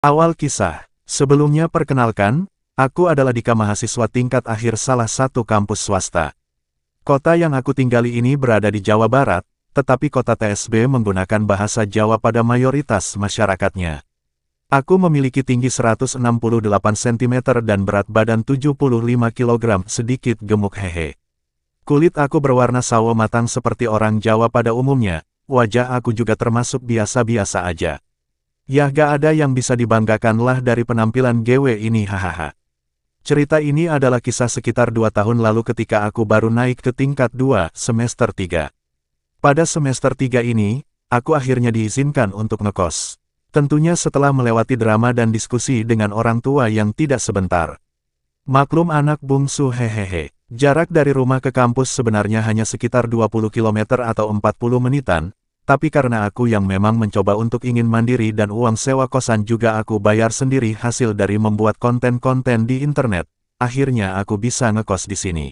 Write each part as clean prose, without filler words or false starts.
Awal kisah. Sebelumnya perkenalkan, aku adalah Dika, mahasiswa tingkat akhir salah satu kampus swasta. Kota yang aku tinggali ini berada di Jawa Barat, tetapi kota TSB menggunakan bahasa Jawa pada mayoritas masyarakatnya. Aku memiliki tinggi 168 cm dan berat badan 75 kg, sedikit gemuk hehe. Kulit aku berwarna sawo matang seperti orang Jawa pada umumnya, wajah aku juga termasuk biasa-biasa aja. Yah, gak ada yang bisa dibanggakan lah dari penampilan GW ini, hahaha. Cerita ini adalah kisah sekitar 2 tahun lalu ketika aku baru naik ke tingkat 2, semester 3. Pada semester 3 ini, aku akhirnya diizinkan untuk ngekos. Tentunya setelah melewati drama dan diskusi dengan orang tua yang tidak sebentar. Maklum anak bungsu, hehehe. Jarak dari rumah ke kampus sebenarnya hanya sekitar 20 km atau 40 menitan, tapi karena aku yang memang mencoba untuk ingin mandiri dan uang sewa kosan juga aku bayar sendiri hasil dari membuat konten-konten di internet, akhirnya aku bisa ngekos di sini.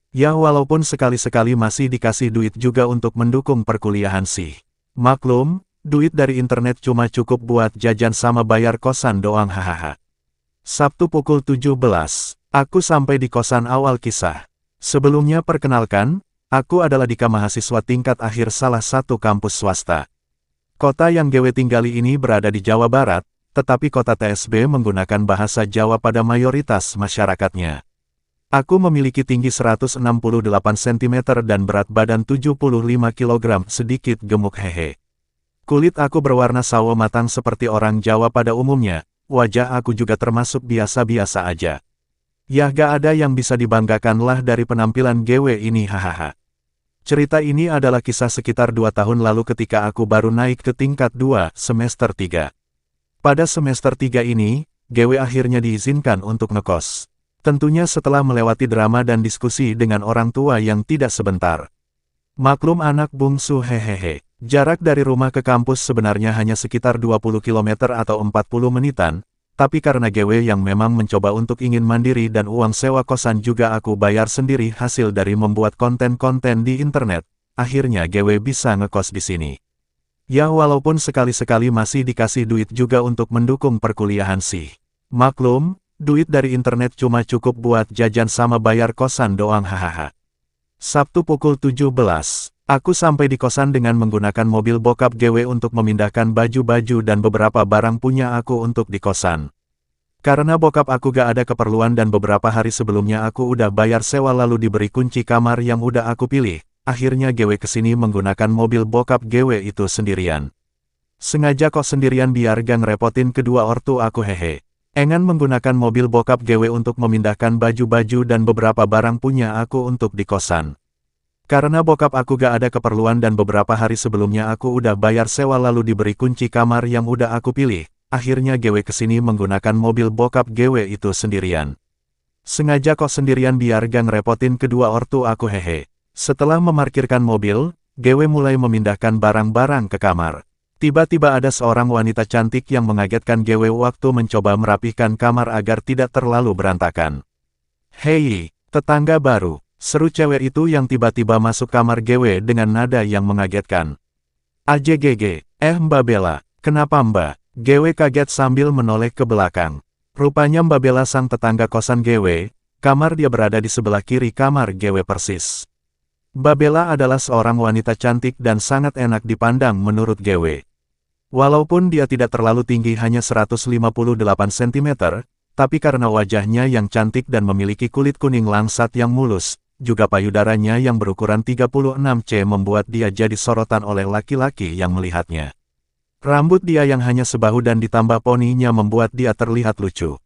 Ya, walaupun sekali-sekali masih dikasih duit juga untuk mendukung perkuliahan sih. Maklum, duit dari internet cuma cukup buat jajan sama bayar kosan doang, hahaha. Sabtu pukul 17, aku sampai di kosan awal kisah. Sebelumnya perkenalkan, aku adalah Dika, mahasiswa tingkat akhir salah satu kampus swasta. Kota yang GW tinggali ini berada di Jawa Barat, tetapi kota TSB menggunakan bahasa Jawa pada mayoritas masyarakatnya. Aku memiliki tinggi 168 cm dan berat badan 75 kg, sedikit gemuk hehe. Kulit aku berwarna sawo matang seperti orang Jawa pada umumnya, wajah aku juga termasuk biasa-biasa aja. Yah, gak ada yang bisa dibanggakan lah dari penampilan GW ini, hahaha. Cerita ini adalah kisah sekitar 2 tahun lalu ketika aku baru naik ke tingkat 2, semester 3. Pada semester 3 ini, GW akhirnya diizinkan untuk ngekos. Tentunya setelah melewati drama dan diskusi dengan orang tua yang tidak sebentar. Maklum anak bungsu, hehehe. Jarak dari rumah ke kampus sebenarnya hanya sekitar 20 km atau 40 menitan, tapi karena GW yang memang mencoba untuk ingin mandiri dan uang sewa kosan juga aku bayar sendiri hasil dari membuat konten-konten di internet, akhirnya GW bisa ngekos di sini. Ya, walaupun sekali-sekali masih dikasih duit juga untuk mendukung perkuliahan sih. Maklum, duit dari internet cuma cukup buat jajan sama bayar kosan doang, hahaha. Sabtu pukul 17, aku sampai di kosan dengan menggunakan mobil bokap GW untuk memindahkan baju-baju dan beberapa barang punya aku untuk di kosan. Karena bokap aku gak ada keperluan dan beberapa hari sebelumnya aku udah bayar sewa lalu diberi kunci kamar yang udah aku pilih, akhirnya GW kesini menggunakan mobil bokap GW itu sendirian. Sengaja kok sendirian biar gak ngerepotin kedua ortu aku, hehe. Engan menggunakan mobil bokap GW untuk memindahkan baju-baju dan beberapa barang punya aku untuk di kosan. Karena bokap aku gak ada keperluan dan beberapa hari sebelumnya aku udah bayar sewa lalu diberi kunci kamar yang udah aku pilih, akhirnya GW kesini menggunakan mobil bokap GW itu sendirian. Sengaja kok sendirian biar gak ngerepotin kedua ortu aku, hehe. Setelah memarkirkan mobil, GW mulai memindahkan barang-barang ke kamar. Tiba-tiba ada seorang wanita cantik yang mengagetkan GW waktu mencoba merapihkan kamar agar tidak terlalu berantakan. "Hei, tetangga baru," seru cewek itu yang tiba-tiba masuk kamar GW dengan nada yang mengagetkan. "AJGG, Mbak Bella, kenapa Mbak?" GW kaget sambil menoleh ke belakang. Rupanya Mbak Bella sang tetangga kosan GW, kamar dia berada di sebelah kiri kamar GW persis. Mbak Bella adalah seorang wanita cantik dan sangat enak dipandang menurut GW. Walaupun dia tidak terlalu tinggi, hanya 158 cm, tapi karena wajahnya yang cantik dan memiliki kulit kuning langsat yang mulus, juga payudaranya yang berukuran 36 cm membuat dia jadi sorotan oleh laki-laki yang melihatnya. Rambut dia yang hanya sebahu dan ditambah poninya membuat dia terlihat lucu.